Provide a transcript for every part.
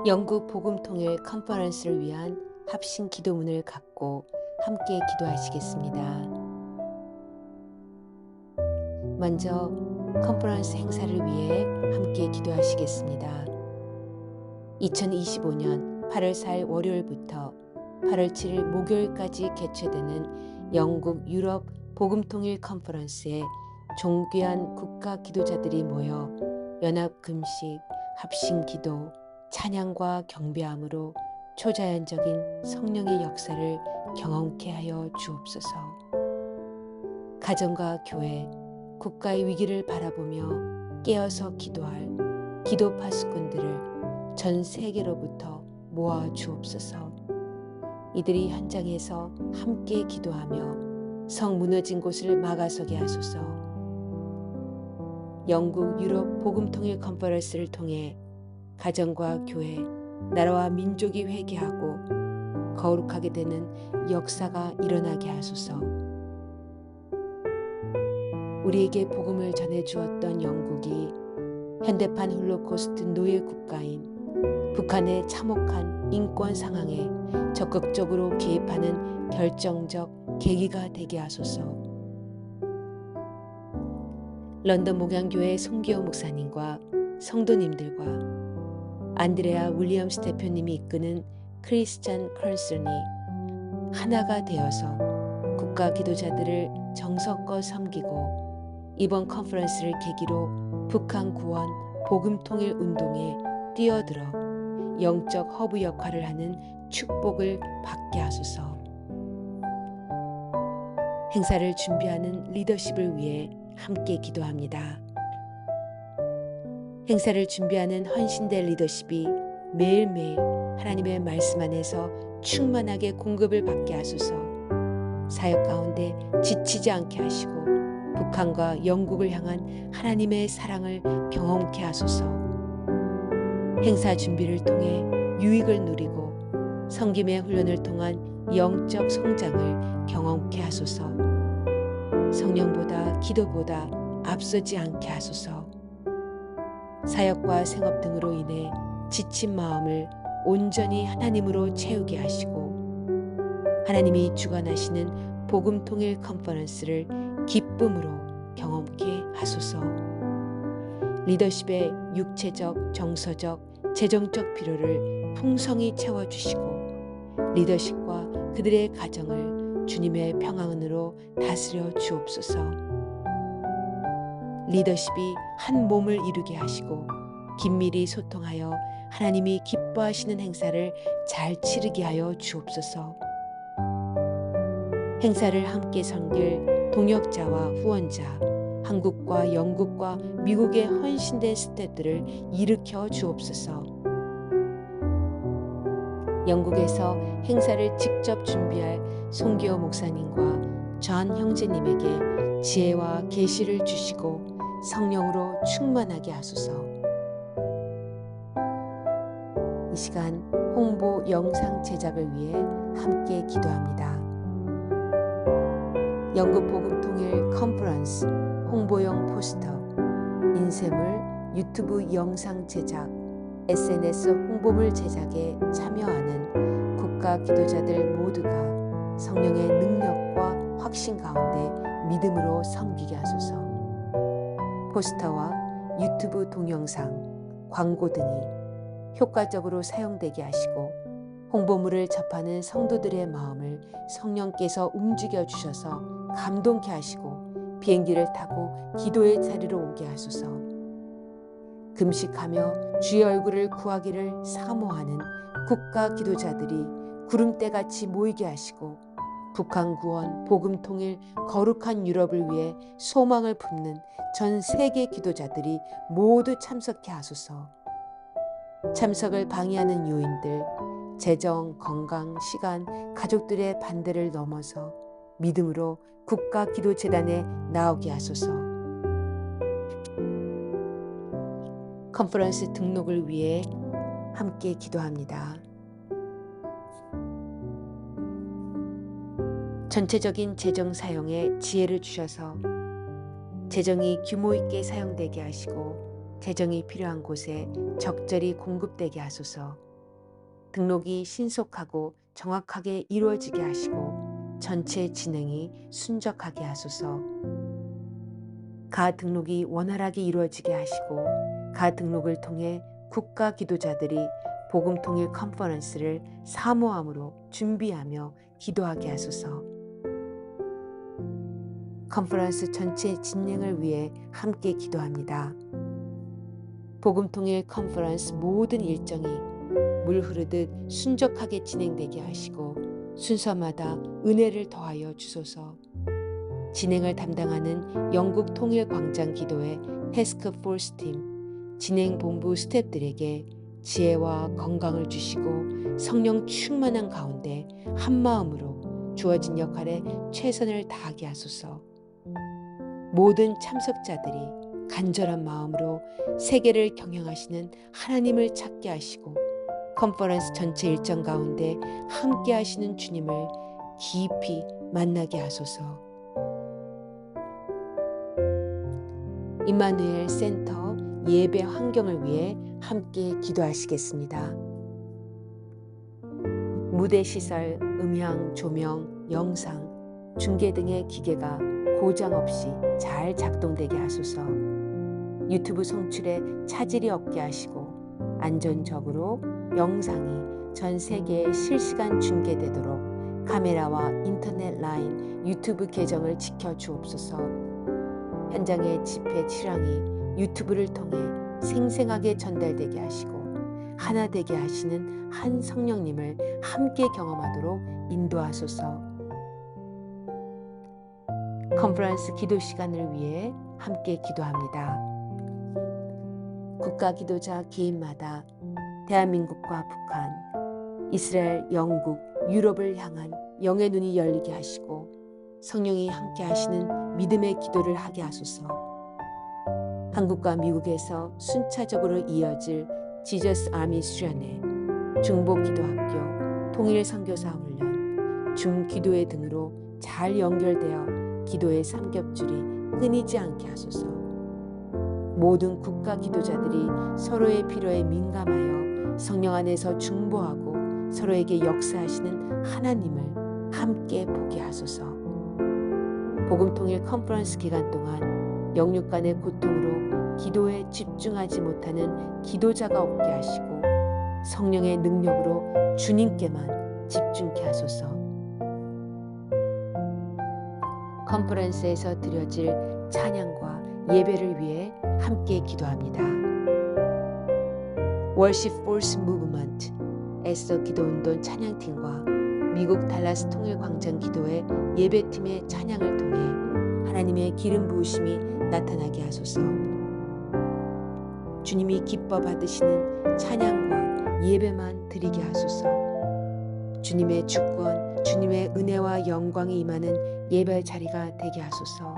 영국 복음통일 컨퍼런스를 위한 합심 기도문을 갖고 함께 기도하시겠습니다. 먼저 컨퍼런스 행사를 위해 함께 기도하시겠습니다. 2025년 8월 4일 월요일부터 8월 7일 목요일까지 개최되는 영국 유럽 복음통일 컨퍼런스에 존귀한 국가 기도자들이 모여 연합 금식, 합심 기도, 찬양과 경배함으로 초자연적인 성령의 역사를 경험케 하여 주옵소서. 가정과 교회, 국가의 위기를 바라보며 깨어서 기도할 기도 파수꾼들을 전 세계로부터 모아 주옵소서. 이들이 현장에서 함께 기도하며 성 무너진 곳을 막아서게 하소서. 영국 유럽 복음통일 컨퍼런스를 통해 가정과 교회, 나라와 민족이 회개하고 거룩하게 되는 역사가 일어나게 하소서. 우리에게 복음을 전해주었던 영국이 현대판 홀로코스트 노예 국가인 북한의 참혹한 인권 상황에 적극적으로 개입하는 결정적 계기가 되게 하소서. 런던 목양교회 송기호 목사님과 성도님들과 안드레아 윌리엄스 대표님이 이끄는 크리스찬 컨설이 하나가 되어서 국가 기도자들을 정성껏 섬기고 이번 컨퍼런스를 계기로 북한 구원 복음 통일 운동에 뛰어들어 영적 허브 역할을 하는 축복을 받게 하소서. 행사를 준비하는 리더십을 위해 함께 기도합니다. 행사를 준비하는 헌신된 리더십이 매일매일 하나님의 말씀 안에서 충만하게 공급을 받게 하소서. 사역 가운데 지치지 않게 하시고 북한과 영국을 향한 하나님의 사랑을 경험케 하소서. 행사 준비를 통해 유익을 누리고 섬김의 훈련을 통한 영적 성장을 경험케 하소서. 성령보다 기도보다 앞서지 않게 하소서. 사역과 생업 등으로 인해 지친 마음을 온전히 하나님으로 채우게 하시고 하나님이 주관하시는 복음통일 컨퍼런스를 기쁨으로 경험케 하소서. 리더십의 육체적, 정서적, 재정적 필요를 풍성히 채워주시고 리더십과 그들의 가정을 주님의 평안으로 다스려 주옵소서. 리더십이 한 몸을 이루게 하시고 긴밀히 소통하여 하나님이 기뻐하시는 행사를 잘 치르게 하여 주옵소서. 행사를 함께 섬길 동역자와 후원자, 한국과 영국과 미국의 헌신된 스태프들을 일으켜 주옵소서. 영국에서 행사를 직접 준비할 송기호 목사님과 존 형제님에게 지혜와 계시를 주시고 성령으로 충만하게 하소서. 이 시간 홍보 영상 제작을 위해 함께 기도합니다. 영국 복음통일 컨퍼런스 홍보용 포스터, 인쇄물, 유튜브 영상 제작, SNS 홍보물 제작에 참여하는 국가 기도자들 모두가 성령의 능력과 확신 가운데 믿음으로 섬기게 하소서. 포스터와 유튜브 동영상, 광고 등이 효과적으로 사용되게 하시고 홍보물을 접하는 성도들의 마음을 성령께서 움직여 주셔서 감동케 하시고 비행기를 타고 기도의 자리로 오게 하소서. 금식하며 주의 얼굴을 구하기를 사모하는 국가 기도자들이 구름대같이 모이게 하시고 북한 구원, 복음 통일, 거룩한 유럽을 위해 소망을 품는 전 세계 기도자들이 모두 참석케 하소서. 참석을 방해하는 요인들, 재정, 건강, 시간, 가족들의 반대를 넘어서 믿음으로 국가 기도재단에 나오게 하소서. 컨퍼런스 등록을 위해 함께 기도합니다. 전체적인 재정 사용에 지혜를 주셔서 재정이 규모 있게 사용되게 하시고 재정이 필요한 곳에 적절히 공급되게 하소서. 등록이 신속하고 정확하게 이루어지게 하시고 전체 진행이 순적하게 하소서. 가 등록이 원활하게 이루어지게 하시고 가 등록을 통해 국가 기도자들이 복음 통일 컨퍼런스를 사모함으로 준비하며 기도하게 하소서. 컨퍼런스 전체 진행을 위해 함께 기도합니다. 복음 통일 컨퍼런스 모든 일정이 물 흐르듯 순적하게 진행되게 하시고 순서마다 은혜를 더하여 주소서. 진행을 담당하는 영국 통일 광장 기도회 태스크 포스 팀 진행 본부 스태프들에게 지혜와 건강을 주시고 성령 충만한 가운데 한마음으로 주어진 역할에 최선을 다하게 하소서. 모든 참석자들이 간절한 마음으로 세계를 경영하시는 하나님을 찾게 하시고 컨퍼런스 전체 일정 가운데 함께 하시는 주님을 깊이 만나게 하소서. 임마누엘 센터 예배 환경을 위해 함께 기도하시겠습니다. 무대 시설, 음향, 조명, 영상, 중계 등의 기계가 고장 없이 잘 작동되게 하소서. 유튜브 송출에 차질이 없게 하시고 안전적으로 영상이 전 세계에 실시간 중계되도록 카메라와 인터넷 라인, 유튜브 계정을 지켜주옵소서. 현장의 집회 실황이 유튜브를 통해 생생하게 전달되게 하시고 하나 되게 하시는 한 성령님을 함께 경험하도록 인도하소서. 컨퍼런스 기도 시간을 위해 함께 기도합니다. 국가 기도자 개인마다 대한민국과 북한, 이스라엘, 영국, 유럽을 향한 영의 눈이 열리게 하시고 성령이 함께 하시는 믿음의 기도를 하게 하소서. 한국과 미국에서 순차적으로 이어질 지저스 아미 수련회, 중보기도학교, 통일선교사 훈련, 중기도회 등으로 잘 연결되어 기도의 삼겹줄이 끊이지 않게 하소서. 모든 국가 기도자들이 서로의 필요에 민감하여 성령 안에서 중보하고 서로에게 역사하시는 하나님을 함께 보게 하소서. 복음통일 컨퍼런스 기간 동안 영육 간의 고통으로 기도에 집중하지 못하는 기도자가 없게 하시고 성령의 능력으로 주님께만 집중케 하소서. 컨퍼런스에서 드려질 찬양과 예배를 위해 함께 기도합니다. 월십 포스 무브먼트 애써 기도운동 찬양팀과 미국 달라스 통일광장 기도회 예배팀의 찬양을 통해 하나님의 기름 부으심이 나타나게 하소서. 주님이 기뻐 받으시는 찬양과 예배만 드리게 하소서. 주님의 주권, 주님의 은혜와 영광이 임하는 예배 자리가 되게 하소서.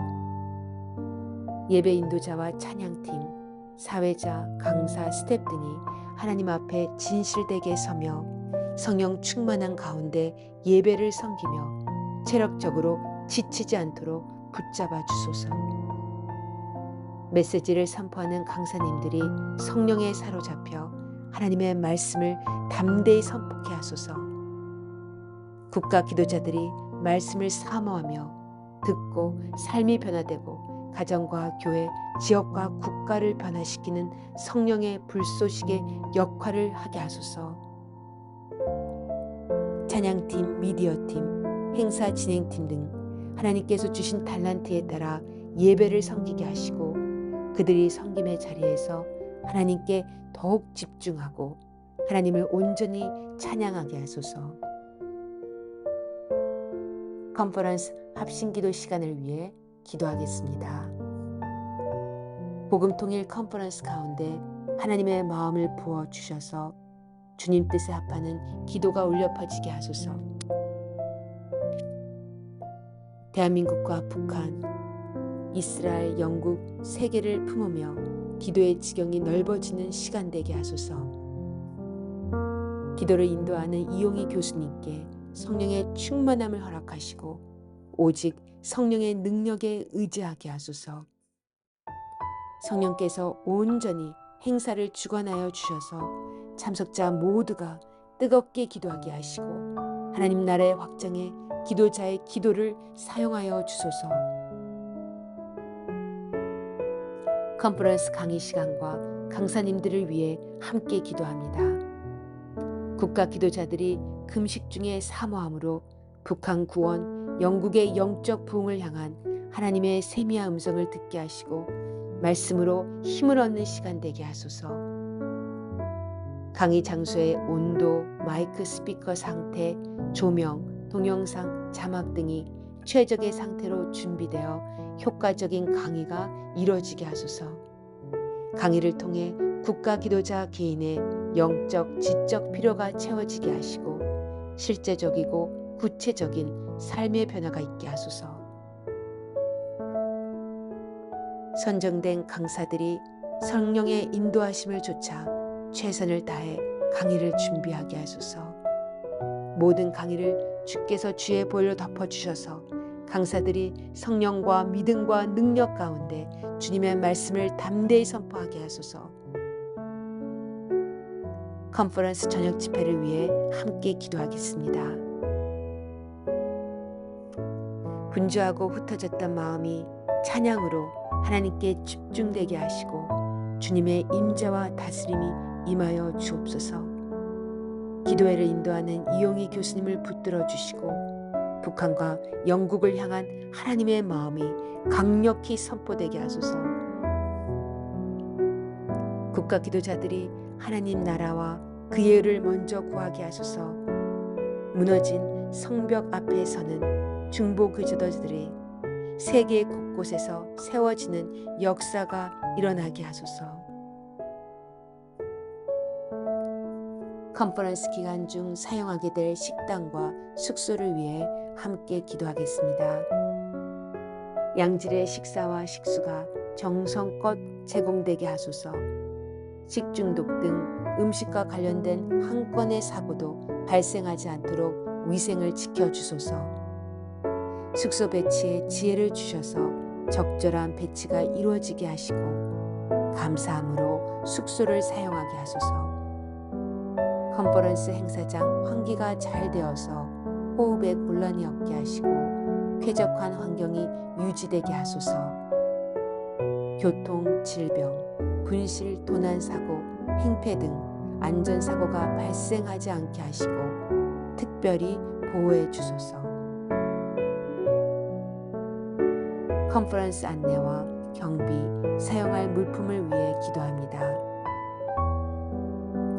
예배 인도자와 찬양팀, 사회자, 강사, 스태프 등이 하나님 앞에 진실되게 서며 성령 충만한 가운데 예배를 섬기며 체력적으로 지치지 않도록 붙잡아 주소서. 메시지를 선포하는 강사님들이 성령에 사로잡혀 하나님의 말씀을 담대히 선포케 하소서. 국가 기도자들이 말씀을 사모하며 듣고 삶이 변화되고 가정과 교회, 지역과 국가를 변화시키는 성령의 불쏘시개 역할을 하게 하소서. 찬양팀, 미디어팀, 행사 진행팀 등 하나님께서 주신 달란트에 따라 예배를 섬기게 하시고 그들이 섬김의 자리에서 하나님께 더욱 집중하고 하나님을 온전히 찬양하게 하소서. 컨퍼런스 합심기도 시간을 위해 기도하겠습니다. 복음통일 컨퍼런스 가운데 하나님의 마음을 부어주셔서 주님 뜻에 합하는 기도가 울려 퍼지게 하소서. 대한민국과 북한, 이스라엘, 영국, 세계를 품으며 기도의 지경이 넓어지는 시간 되게 하소서. 기도를 인도하는 이용희 교수님께 성령의 충만함을 허락하시고 오직 성령의 능력에 의지하게 하소서. 성령께서 온전히 행사를 주관하여 주셔서 참석자 모두가 뜨겁게 기도하게 하시고 하나님 나라의 확장에 기도자의 기도를 사용하여 주소서. 컨퍼런스 강의 시간과 강사님들을 위해 함께 기도합니다. 국가 기도자들이 금식 중에 사모함으로 북한 구원, 영국의 영적 부흥을 향한 하나님의 세미한 음성을 듣게 하시고 말씀으로 힘을 얻는 시간 되게 하소서. 강의 장소의 온도, 마이크 스피커 상태, 조명, 동영상, 자막 등이 최적의 상태로 준비되어 효과적인 강의가 이루어지게 하소서. 강의를 통해 국가 기도자 개인의 영적, 지적 필요가 채워지게 하시고 실제적이고 구체적인 삶의 변화가 있게 하소서. 선정된 강사들이 성령의 인도하심을 좇아 최선을 다해 강의를 준비하게 하소서. 모든 강의를 주께서 주의 보혈로 덮어주셔서 강사들이 성령과 믿음과 능력 가운데 주님의 말씀을 담대히 선포하게 하소서. 컨퍼런스 저녁 집회를 위해 함께 기도하겠습니다. 분주하고 흩어졌던 마음이 찬양으로 하나님께 집중되게 하시고 주님의 임재와 다스림이 임하여 주옵소서. 기도회를 인도하는 이용희 교수님을 붙들어 주시고 북한과 영국을 향한 하나님의 마음이 강력히 선포되게 하소서. 국가 기도자들이 하나님 나라와 그의 의를 먼저 구하게 하소서. 무너진 성벽 앞에 서는 중보 기도자들이 세계 곳곳에서 세워지는 역사가 일어나게 하소서. 컨퍼런스 기간 중 사용하게 될 식당과 숙소를 위해 함께 기도하겠습니다. 양질의 식사와 식수가 정성껏 제공되게 하소서. 식중독 등 음식과 관련된 한 건의 사고도 발생하지 않도록 위생을 지켜주소서. 숙소 배치에 지혜를 주셔서 적절한 배치가 이루어지게 하시고 감사함으로 숙소를 사용하게 하소서. 컨퍼런스 행사장 환기가 잘 되어서 호흡에 곤란이 없게 하시고 쾌적한 환경이 유지되게 하소서. 교통, 질병, 분실, 도난사고, 행패 등 안전사고가 발생하지 않게 하시고 특별히 보호해 주소서. 컨퍼런스 안내와 경비, 사용할 물품을 위해 기도합니다.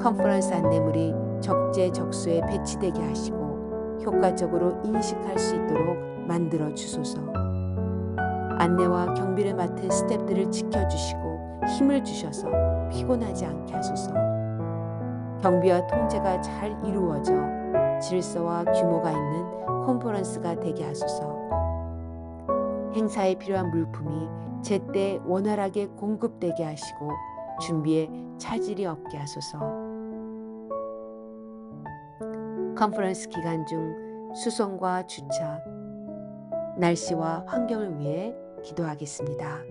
컨퍼런스 안내물이 적재적소에 배치되게 하시고 효과적으로 인식할 수 있도록 만들어 주소서. 안내와 경비를 맡은 스태프들을 지켜주시고 힘을 주셔서 피곤하지 않게 하소서. 경비와 통제가 잘 이루어져 질서와 규모가 있는 컨퍼런스가 되게 하소서. 행사에 필요한 물품이 제때 원활하게 공급되게 하시고 준비에 차질이 없게 하소서. 컨퍼런스 기간 중 수송과 주차, 날씨와 환경을 위해 기도하겠습니다.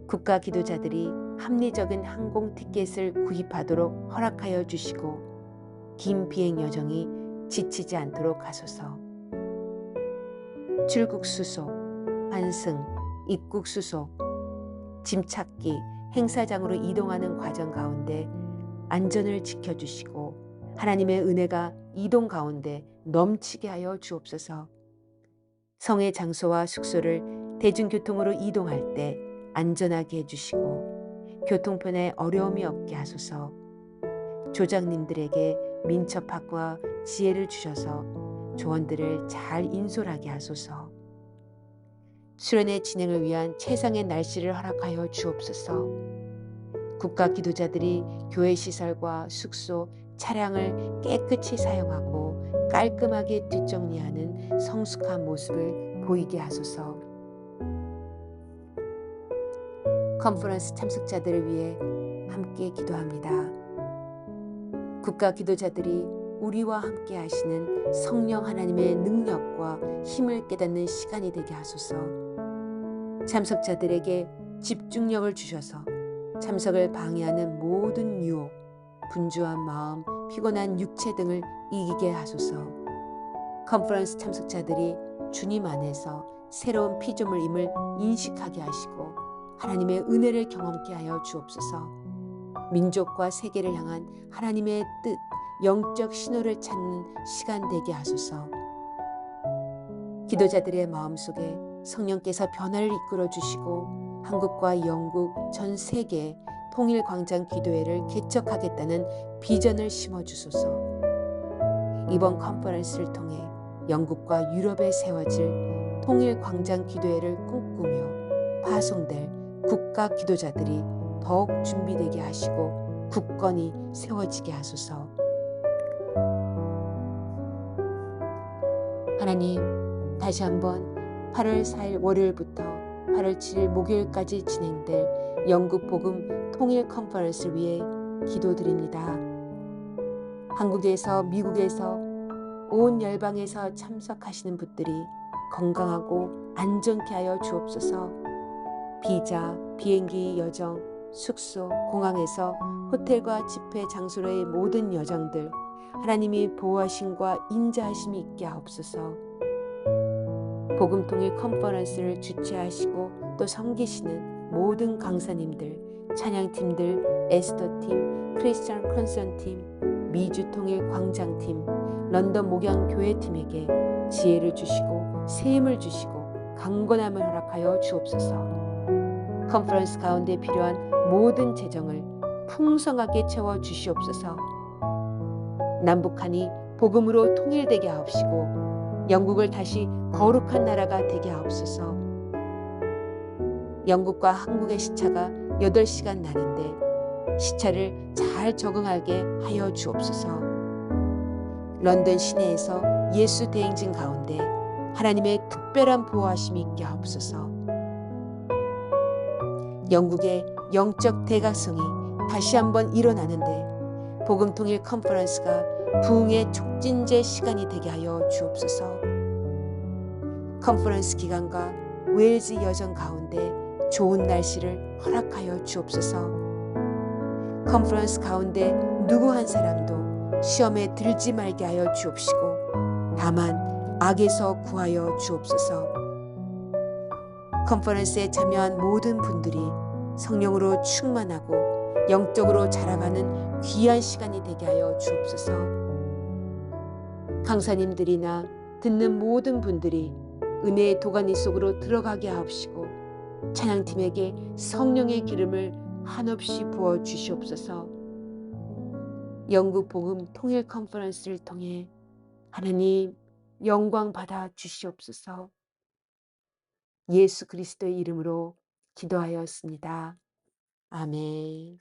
국가 기도자들이 합리적인 항공 티켓을 구입하도록 허락하여 주시고 긴 비행 여정이 지치지 않도록 하소서. 출국 수속, 환승, 입국 수속, 짐 찾기, 행사장으로 이동하는 과정 가운데 안전을 지켜주시고 하나님의 은혜가 이동 가운데 넘치게 하여 주옵소서. 성의 장소와 숙소를 대중교통으로 이동할 때 안전하게 해주시고 교통편에 어려움이 없게 하소서. 조장님들에게 민첩함과 지혜를 주셔서 조언들을 잘 인솔하게 하소서. 수련회 진행을 위한 최상의 날씨를 허락하여 주옵소서. 국가 기도자들이 교회 시설과 숙소, 차량을 깨끗이 사용하고 깔끔하게 뒷정리하는 성숙한 모습을 보이게 하소서. 컨퍼런스 참석자들을 위해 함께 기도합니다. 국가 기도자들이 우리와 함께 하시는 성령 하나님의 능력과 힘을 깨닫는 시간이 되게 하소서. 참석자들에게 집중력을 주셔서 참석을 방해하는 모든 유혹, 분주한 마음, 피곤한 육체 등을 이기게 하소서. 컨퍼런스 참석자들이 주님 안에서 새로운 피조물임을 인식하게 하시고 하나님의 은혜를 경험케 하여 주옵소서. 민족과 세계를 향한 하나님의 뜻, 영적 신호를 찾는 시간 되게 하소서. 기도자들의 마음속에 성령께서 변화를 이끌어 주시고 한국과 영국, 전 세계 통일광장 기도회를 개척하겠다는 비전을 심어 주소서. 이번 컨퍼런스를 통해 영국과 유럽에 세워질 통일광장 기도회를 꿈꾸며 파송될 국가 기도자들이 더욱 준비되게 하시고 굳건히 세워지게 하소서. 하나님, 다시 한번 8월 4일 월요일부터 8월 7일 목요일까지 진행될 영국 복음 통일 컨퍼런스를 위해 기도드립니다. 한국에서, 미국에서, 온 열방에서 참석하시는 분들이 건강하고 안전케 하여 주옵소서. 비자, 비행기 여정, 숙소, 공항에서 호텔과 집회 장소로의 모든 여정들 하나님이 보호하심과 인자하심이 있게 하옵소서. 복음통일 컨퍼런스를 주최하시고 또 섬기시는 모든 강사님들, 찬양팀들, 에스더팀, 크리스천 컨선팀, 미주통일 광장팀, 런던 목양교회팀에게 지혜를 주시고 세임을 주시고 강건함을 허락하여 주옵소서. 컨퍼런스 가운데 필요한 모든 재정을 풍성하게 채워 주시옵소서. 남북한이 복음으로 통일되게 하옵시고 영국을 다시 거룩한 나라가 되게 하옵소서. 영국과 한국의 시차가 8시간 나는데 시차를 잘 적응하게 하여 주옵소서. 런던 시내에서 예수 대행진 가운데 하나님의 특별한 보호하심이 있게 하옵소서. 영국의 영적 대각성이 다시 한번 일어나는데 복음통일 컨퍼런스가 부흥의 촉진제 시간이 되게 하여 주옵소서. 컨퍼런스 기간과 웨일즈 여정 가운데 좋은 날씨를 허락하여 주옵소서. 컨퍼런스 가운데 누구 한 사람도 시험에 들지 말게 하여 주옵시고 다만 악에서 구하여 주옵소서. 컨퍼런스에 참여한 모든 분들이 성령으로 충만하고 영적으로 자라가는 귀한 시간이 되게 하여 주옵소서. 강사님들이나 듣는 모든 분들이 은혜의 도가니 속으로 들어가게 하옵시고 찬양팀에게 성령의 기름을 한없이 부어 주시옵소서. 영국 복음 통일 컨퍼런스를 통해 하나님 영광 받아 주시옵소서. 예수 그리스도의 이름으로 기도하였습니다. 아멘.